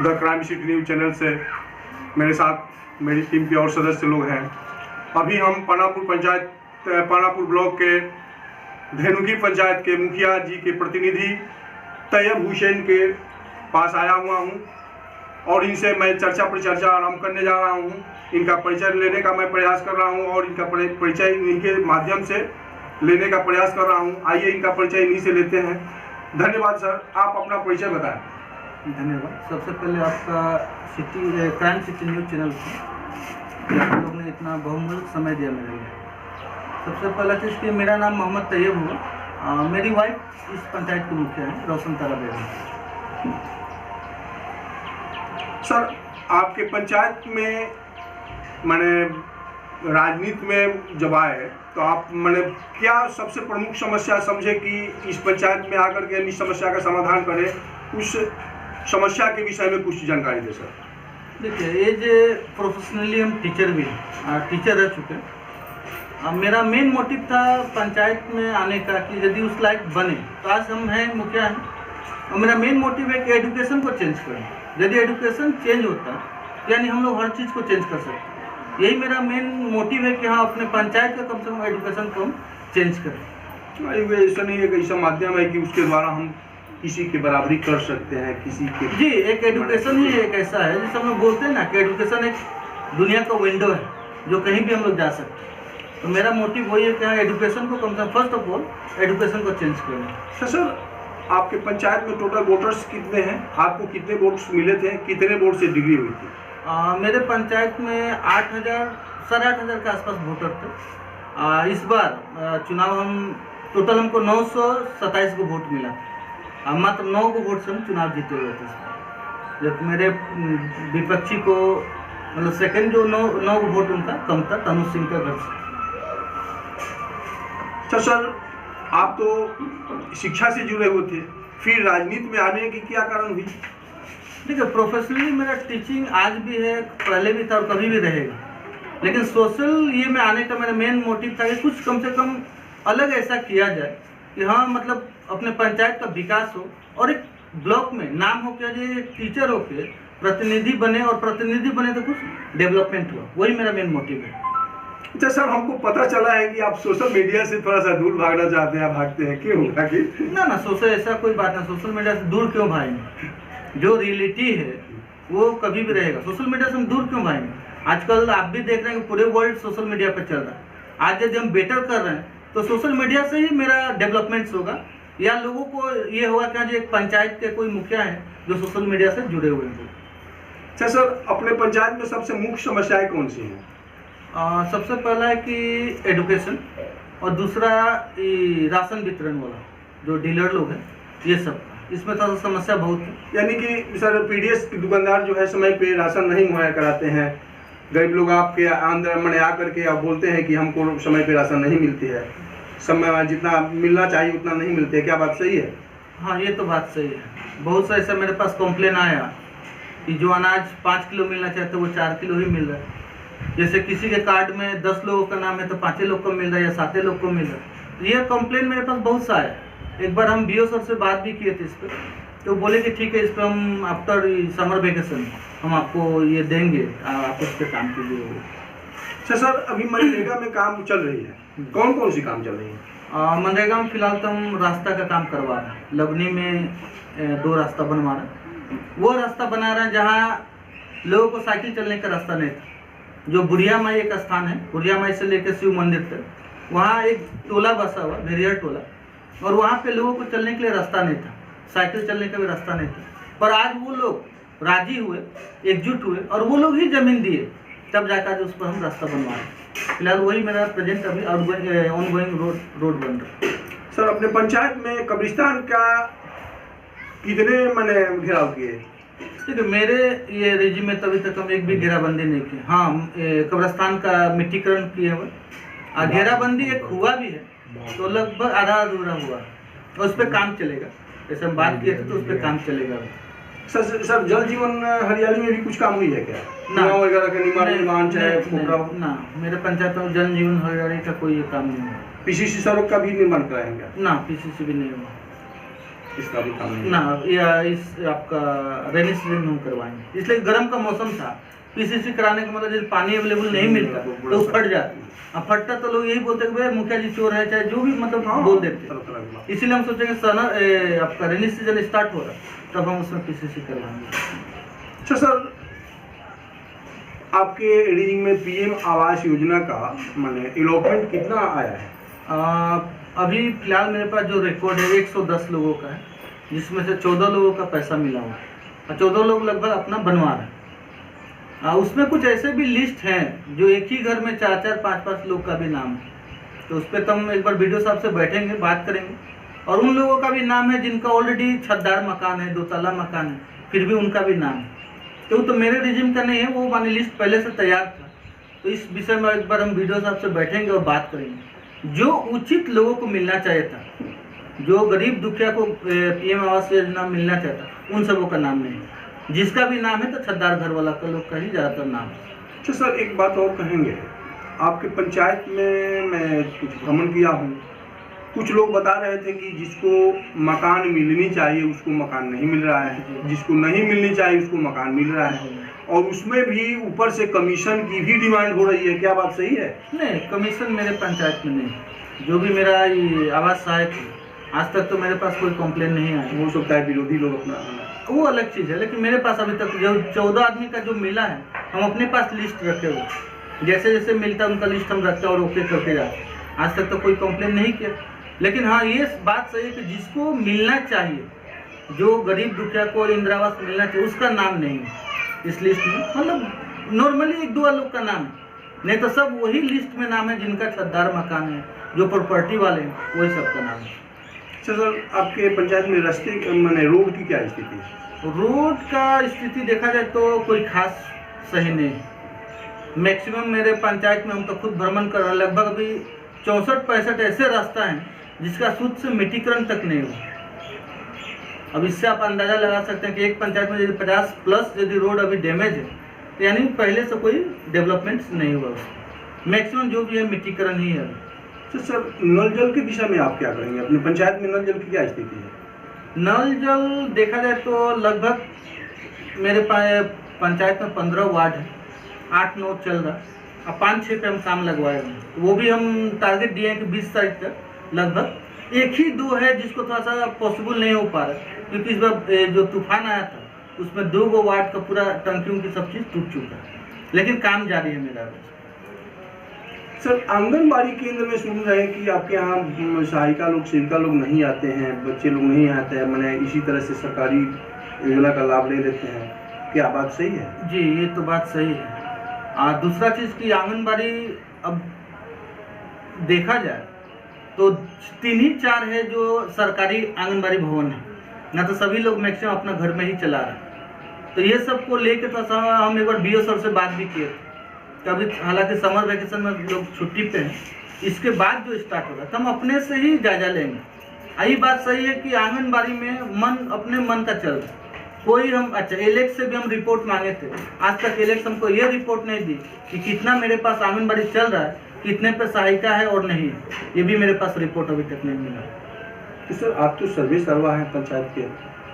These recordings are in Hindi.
The crime city news channel से मेरे साथ मेरी टीम के और सदस्य लोग हैं। अभी हम पानापुर ब्लॉक के धेनुकी पंचायत के मुखिया जी के प्रतिनिधि तैयब हुसैन के पास आया हुआ हूं और इनसे मैं चर्चा परिचर्चा आरम्भ करने जा रहा हूं। इनका परिचय लेने का मैं प्रयास कर रहा हूं और इनका परिचय इनके माध्यम से लेने का प्रयास कर रहा हूं। आइए इनका परिचय इन्हीं से लेते हैं। धन्यवाद सर, आप अपना परिचय बताएं। धन्यवाद। सबसे पहले आपका क्राइम सिटी न्यूज़ चैनल को आप लोग ने इतना बहुमूल्य समय दिया मेरे लिए। सबसे पहला चीज़ कि मेरा नाम मोहम्मद तैयब हुआ। मेरी वाइफ इस पंचायत की मुखिया है, रोशन तारा बेगम। सर, आपके पंचायत में मैंने राजनीति में जब आए तो आप मैंने क्या सबसे प्रमुख समस्या समझे कि इस पंचायत में आकर के इस समस्या का समाधान करें, उस समस्या के विषय में कुछ जानकारी दें सर। देखिए, ये जो प्रोफेशनली हम टीचर भी हैं, टीचर रह चुके हैं। मेरा मेन मोटिव था पंचायत में आने का कि यदि उस लायक बने तो आज हम हैं, मुखिया हैं। और मेरा मेन मोटिव है कि एजुकेशन को चेंज करें। यदि एजुकेशन चेंज होता यानी हम लोग हर चीज़ को चेंज कर सकते। यही मेरा मेन मोटिव है कि हाँ, अपने पंचायत का कम से कम एजुकेशन को हम चेंज करें। ऐसा नहीं है कि ऐसा माध्यम है कि उसके द्वारा हम किसी की बराबरी कर सकते हैं, किसी के जी, एक एजुकेशन ही एक ऐसा है जिसे हम लोग बोलते हैं ना कि एजुकेशन एक दुनिया का विंडो है जो कहीं भी हम लोग जा सकते हैं। तो मेरा मोटिव वही है कि हाँ, एजुकेशन को कम से come first of all education को चेंज करें। सर, आपके पंचायत में टोटल वोटर्स कितने हैं? आपको कितने वोट्स मिले थे? कितने वोट से डिग्री हुई थी? मेरे पंचायत में 8,000 के आसपास वोटर थे। इस बार चुनाव टोटल हमको 927 को वोट मिला। मात्र 9 को वोट से हम चुनाव जीते हुए थे। जब मेरे विपक्षी को मतलब सेकंड जो 9 को वोट उनका कम था, तनु सिंह का घर से। सर, आप तो शिक्षा से जुड़े हुए थे, फिर राजनीति में आने की क्या कारण हुई? देखिए, प्रोफेशनली मेरा टीचिंग आज भी है, पहले भी था और कभी भी रहेगा। लेकिन सोशल ये में आने का मेरा मेन मोटिव था कि कुछ कम से कम अलग ऐसा किया जाए कि हाँ, मतलब अपने पंचायत का विकास हो और एक ब्लॉक में नाम हो के जो टीचर हो के प्रतिनिधि बने और प्रतिनिधि बने तो कुछ डेवलपमेंट हुआ। वही मेरा मेन मोटिव है। अच्छा सर, हमको पता चला है कि आप सोशल मीडिया से थोड़ा सा दूर भागना चाहते हैं, भागते हैं, क्यों? ना, सोशल ऐसा कोई बात ना। सोशल मीडिया से दूर क्यों भागेंगे? जो रियलिटी है वो कभी भी रहेगा। सोशल मीडिया से हम दूर क्यों भागेंगे? आजकल आप भी देख रहे हैं कि पूरे वर्ल्ड सोशल मीडिया पर चल रहा है। आज यदि हम बेटर कर रहे हैं तो सोशल मीडिया से ही मेरा डेवलपमेंट्स होगा या लोगों को ये होगा कि जो एक पंचायत के कोई मुखिया है जो सोशल मीडिया से जुड़े हुए हैं। अच्छा सर, अपने पंचायत में सबसे मुख्य समस्याएं कौन सी हैं? सबसे पहला है कि एजुकेशन और दूसरा राशन वितरण वाला जो डीलर लोग हैं, ये सब इसमें थोड़ा समस्या बहुत है। यानी कि सर, पीडीएस दुकानदार जो है समय पे राशन नहीं मुहैया कराते हैं। गरीब लोग आपके अंदर मैंने आकर के आप बोलते हैं कि हमको समय पे राशन नहीं मिलती है, समय जितना मिलना चाहिए उतना नहीं मिलते है। क्या बात सही है? हाँ, ये तो बात सही है। बहुत सा ऐसा मेरे पास कंप्लेन आया कि जो अनाज 5 किलो मिलना चाहिए तो वो 4 किलो ही मिल रहा है। जैसे किसी के कार्ड में 10 लोगों का नाम है तो 5 लोग को मिल रहा है या 7 लोग को मिल रहा है। तो ये कंप्लेन मेरे पास बहुत सा है। एक बार हम बीओ सर से बात भी किए थे इस पर, तो बोले कि ठीक है, इस पर हम आफ्टर समर वेकेशन हम आपको ये देंगे, आप उस पर काम कीजिए। अच्छा सर, अभी मनरेगा में काम चल रही है, कौन कौन सी काम चल रही है? मनरेगा में फिलहाल तो हम रास्ता का काम करवा रहे हैं। लवनी में 2 रास्ता बनवा रहे हैं। वो रास्ता बना रहे हैं जहाँ लोगों को साइकिल चलने का रास्ता नहीं था। जो बुढ़िया माई एक स्थान है, बुढ़िया माई से लेकर शिव मंदिर तक, वहाँ एक टोला बसा हुआ, भेरियर टोला, और वहाँ पे लोगों को चलने के लिए रास्ता नहीं था, साइकिल चलने का भी रास्ता नहीं था। पर आज वो लोग राजी हुए, एकजुट हुए और वो लोग ही जमीन दिए, तब जाकर उस पर हम रास्ता बनवा रहे हैं। फिलहाल वही मेरा प्रेजेंट अभी ऑनगोइंग रोड बन रहा है। सर, अपने पंचायत में कब्रिस्तान का कितने मैंने घेराव किए? ठीक है, मेरे ये रेजिम में तभी तक हम एक भी घेराबंदी नहीं की। हाँ, कब्रिस्तान का मिट्टीकरण किए हुए, घेराबंदी एक हुआ भी है तो लगभग आधा अधूरा हुआ, उस पर काम चलेगा। जैसे हम बात किए थे तो उस पर काम चलेगा। सर, जल जीवन हरियाली में भी कुछ काम हुई है क्या? नाव वगैरह का निर्माण चाहे ना, मेरे पंचायत में जल जीवन हरियाली का कोई काम नहीं है। पीसीसी सड़क का भी निर्माण कराएंगे? ना, पीसीसी भी नहीं हुआ। इसका भी काम नहीं ना या इस आपका रेनी सीजन में हम करवाएंगे, इसलिए गर्म का मौसम था। पीसीसी कराने का मतलब जब पानी अवेलेबल नहीं मिलता तो फट जाता, अब फटता तो लोग यही बोलते कि भाई मुखिया जी चोर है, चाहे जो भी मतलब बोल देते। इसीलिए हम सोचेंगे सनर आपका रेनी सीजन स्टार्ट हो रहा है तब हम उसमें पीसीसी करवाएंगे। अच्छा सर, आपके रीडिंग में पीएम आवास योजना का माने अलॉटमेंट कितना आया है? अभी फिलहाल मेरे पास जो रिकॉर्ड है 110 लोगों का है, जिसमें से 14 लोगों का पैसा मिला हुआ है और 14 लोग लगभग अपना बनवा रहे हैं। उसमें कुछ ऐसे भी लिस्ट हैं जो एक ही घर में 4-4, 5-5 लोग का भी नाम है, तो उस पर तो हम एक बार वीडियो साहब से बैठेंगे, बात करेंगे। और उन लोगों का भी नाम है जिनका ऑलरेडी छतदार मकान है, 2 तला मकान है, फिर भी उनका भी नाम है। तो मेरे रिजिम का नहीं है, वो मानी लिस्ट पहले से तैयार था। तो इस विषय में एक बार हम वीडियो साहब से बैठेंगे और बात करेंगे। जो उचित लोगों को मिलना चाहिए था, जो गरीब दुखिया को पीएम आवास योजना मिलना चाहिए था, उन सबों का नाम नहीं है। जिसका भी नाम है तो छतदार घर वाला का लोग का ही ज़्यादातर नाम है। अच्छा सर, एक बात और कहेंगे, आपके पंचायत में मैं कुछ भ्रमण किया हूँ, कुछ लोग बता रहे थे कि जिसको मकान मिलनी चाहिए उसको मकान नहीं मिल रहा है, जिसको नहीं मिलनी चाहिए उसको मकान मिल रहा है, और उसमें भी ऊपर से कमीशन की भी डिमांड हो रही है। क्या बात सही है? नहीं, कमीशन मेरे पंचायत में नहीं। जो भी मेरा ये आवास सहायक है, आज तक तो मेरे पास कोई कंप्लेन नहीं आई। हो सकता है विरोधी लोग अपना, वो अलग चीज़ है, लेकिन मेरे पास अभी तक जो 14 आदमी का जो मिला है, हम अपने पास लिस्ट रखे हुए, जैसे जैसे मिलता है उनका लिस्ट हम रखते हैं और ओके करके जाते हैं। आज तक तो कोई कंप्लेन नहीं किया। लेकिन हाँ, ये बात सही है कि जिसको मिलना चाहिए, जो गरीब दुखिया को इंदिरा आवास मिलना चाहिए, उसका नाम नहीं है इस लिस्ट में। मतलब नॉर्मली 1-2 लोग का नाम है, नहीं तो सब वही लिस्ट में नाम है जिनका छतदार मकान है, जो प्रॉपर्टी वाले हैं, वही सबका नाम है। अच्छा सर, आपके पंचायत में रास्ते माने रोड की क्या स्थिति है? रोड का स्थिति देखा जाए तो कोई खास सही नहीं है। मैक्सिमम मेरे पंचायत में हम तो खुद भ्रमण कर रहे हैं, लगभग अभी 64-65 ऐसे रास्ता हैं जिसका शुद्ध से मिट्टीकरण तक नहीं हुआ। अब इससे आप अंदाज़ा लगा सकते हैं कि एक पंचायत में यदि 50+ यदि रोड अभी डैमेज है, तो यानी पहले से कोई डेवलपमेंट नहीं हुआ उसमें। मैक्सिमम जो भी है मिट्टीकरण ही है। तो सर, नल जल के विषय में आप क्या करेंगे? अपने पंचायत में नल जल की क्या स्थिति है? नल जल देखा जाए तो लगभग मेरे पंचायत में 15 वार्ड है, 8-9 चल रहा, अब 5-6 पे हम काम लगवाए हैं। वो भी हम टारगेट दिए हैं कि 20 तारीख तक लगभग। 1 ही 2 है जिसको थोड़ा सा पॉसिबल नहीं हो पा रहा, क्योंकि इस बार जो तूफान आया था उसमें 2 वार्ड का पूरा टंकियों की सब चीज़ टूट चुका है, लेकिन काम जारी है मेरा। सर, आंगनबाड़ी केंद्र में सुन रहे हैं कि आपके यहाँ सहायिका लोग, सेविका लोग नहीं आते हैं, बच्चे लोग नहीं आते हैं, मैंने इसी तरह से सरकारी योजना का लाभ ले लेते हैं। क्या बात सही है? जी, ये तो बात सही है। दूसरा चीज़ की आंगनबाड़ी अब देखा जाए तो 3 ही 4 है जो सरकारी आंगनबाड़ी भवन है, ना तो सभी लोग मैक्सिमम अपना घर में ही चला रहे हैं। तो ये सब को लेके तो हम एक बार BO सर से बात भी किए थे, तभी हालांकि समर वेकेशन में लोग छुट्टी पे हैं, इसके बाद जो स्टार्ट होगा तो हम अपने से ही जायजा लेंगे। यही बात सही है कि आंगनबाड़ी में अपने मन का चल रहा है। कोई हम अच्छा एलेक्स से भी हम रिपोर्ट मांगे थे, आज तक एलेक्स हमको ये रिपोर्ट नहीं दी कि कितना मेरे पास आंगनबाड़ी चल रहा है, कितने पे सहायिका है और नहीं है। ये भी मेरे पास रिपोर्ट अभी तक नहीं मिला। तो सर, आप तो सर्वे सर्वा हैं पंचायत के,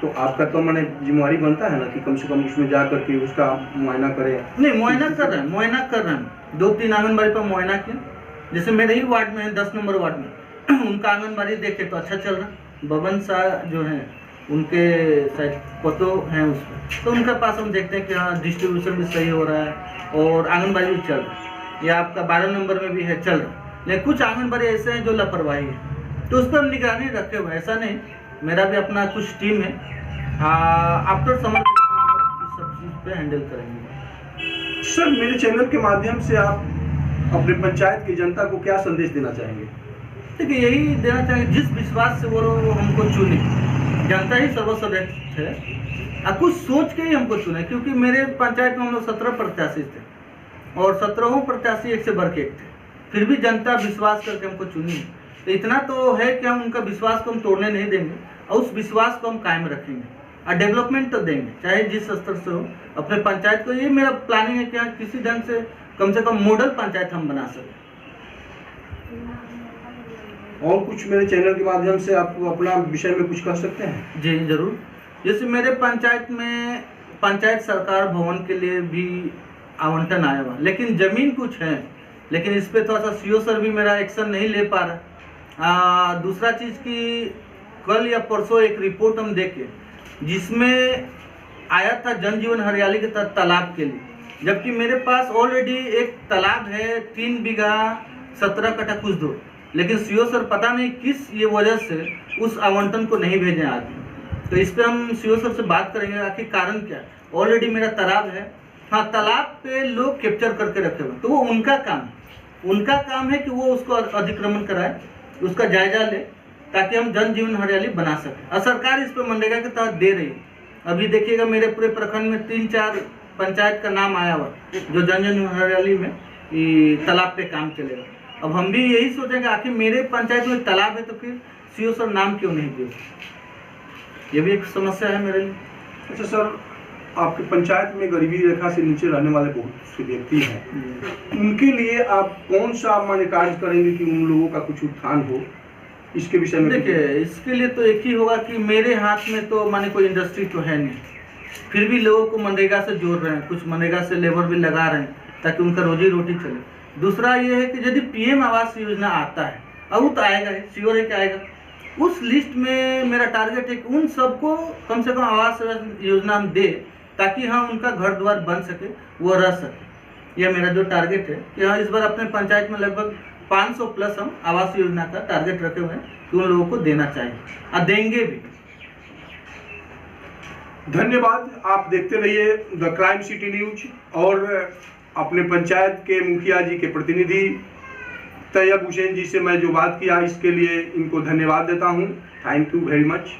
तो आपका तो मैंने जिम्मेवारी बनता है ना कि कम से कम उसमें जा करके उसका मुआयना करें। नहीं, मुआयना कर रहे हैं 2-3 आंगनबाड़ी पर मुआयना किया। जैसे मेरे ही वार्ड में है, 10 नंबर वार्ड में उनका आंगनबाड़ी देखे तो अच्छा चल रहा। बबन शाह जो हैं उनके शायद पतो हैं उसमें, तो उनके पास हम देखते हैं कि हाँ डिस्ट्रीब्यूशन भी सही हो रहा है और आंगनबाड़ी भी चल रहा है। या आपका 12 नंबर में भी है, चल रहा। लेकिन कुछ आंगनबाड़ी ऐसे हैं जो लापरवाही है, तो उस पर हम निगरानी रखे हुए। ऐसा नहीं, मेरा भी अपना कुछ टीम है, आफ्टर समर इस सब चीज़ पे हैंडल करेंगे। सर, मेरे चैनल के माध्यम से आप अपने पंचायत की जनता को क्या संदेश देना चाहेंगे? देखिए, यही देना चाहेंगे, जिस विश्वास से वो हमको चुने, जनता ही सर्वश्रेष्ठ है, कुछ सोच के ही हमको चुने। क्योंकि मेरे पंचायत में हम लोग 17 प्रत्याशी थे और 17 प्रत्याशी एक से बढ़ के एक थे, फिर भी जनता विश्वास करके हमको चुनी। तो इतना तो है कि हम उनका विश्वास को हम तोड़ने नहीं देंगे और उस विश्वास को हम कायम रखेंगे और डेवलपमेंट तो देंगे, चाहे जिस स्तर से हो। अपने पंचायत को, ये मेरा प्लानिंग है कि किसी ढंग से कम मॉडल पंचायत हम बना सकें। और कुछ मेरे चैनल के माध्यम से आप अपना विषय में कुछ कह सकते हैं? जी जरूर। जैसे मेरे पंचायत में पंचायत सरकार भवन के लिए भी आवंटन आया हुआ, लेकिन ज़मीन कुछ है, लेकिन इस पे थोड़ा सा सीओ सर भी मेरा एक्शन नहीं ले पा रहा। दूसरा चीज़ कि कल या परसों एक रिपोर्ट हम देखे जिसमें आया था जन जीवन हरियाली के तहत तालाब के लिए, जबकि मेरे पास ऑलरेडी एक तालाब है 3 बीघा 17 कट्ठा कुछ दो, लेकिन सीओ सर पता नहीं किस ये वजह से उस आवंटन को नहीं भेजे आज। तो इस पर हम सीओ सर से बात करेंगे आखिर कारण क्या है। ऑलरेडी मेरा तालाब है, हाँ तालाब पे लोग कैप्चर करके रखे हुए, तो वो उनका काम है कि वो उसको अतिक्रमण कराए, उसका जायजा ले, ताकि हम जन जीवन हरियाली बना सकें। और सरकार इस पर मनरेगा के तहत दे रही है। अभी देखिएगा मेरे पूरे प्रखंड में 3-4 पंचायत का नाम आया हुआ जो जन जीवन हरियाली में तालाब पे काम चलेगा। अब हम भी यही सोचेंगे आखिर मेरे पंचायत में तालाब है तो फिर सीओ सर नाम क्यों नहीं दिए, ये भी एक समस्या है मेरे लिए। अच्छा सर, आपके पंचायत में गरीबी रेखा से नीचे रहने वाले बहुत से व्यक्ति हैं, उनके लिए आप कौन सा माने कार्य करेंगे कि उन लोगों का कुछ उत्थान हो, इसके विषय में? देखिए इसके लिए तो एक ही होगा कि मेरे हाथ में तो माने कोई इंडस्ट्री तो है नहीं, फिर भी लोगों को मनरेगा से जोड़ रहे हैं, कुछ मनरेगा से लेबर भी लगा रहे हैं ताकि उनका रोजी रोटी चले। दूसरा ये है कि यदि पीएम आवास योजना आता है, अब वो तो आएगा, श्योर है कि आएगा, उस लिस्ट में मेरा टारगेट है कि उन सबको कम से कम आवास योजना हम दे, ताकि हाँ उनका घर द्वार बन सके, वो रह सके। यह मेरा जो टारगेट है कि हाँ इस बार अपने पंचायत में लगभग 500 प्लस हम आवास योजना का टारगेट रखे हुए हैं कि उन लोगों को देना चाहिए और देंगे भी। धन्यवाद। आप देखते रहिए द क्राइम सिटी न्यूज और अपने पंचायत के मुखिया जी के प्रतिनिधि तैयब हुसैन जी से मैं जो बात किया इसके लिए इनको धन्यवाद देता हूँ। Thank you very much.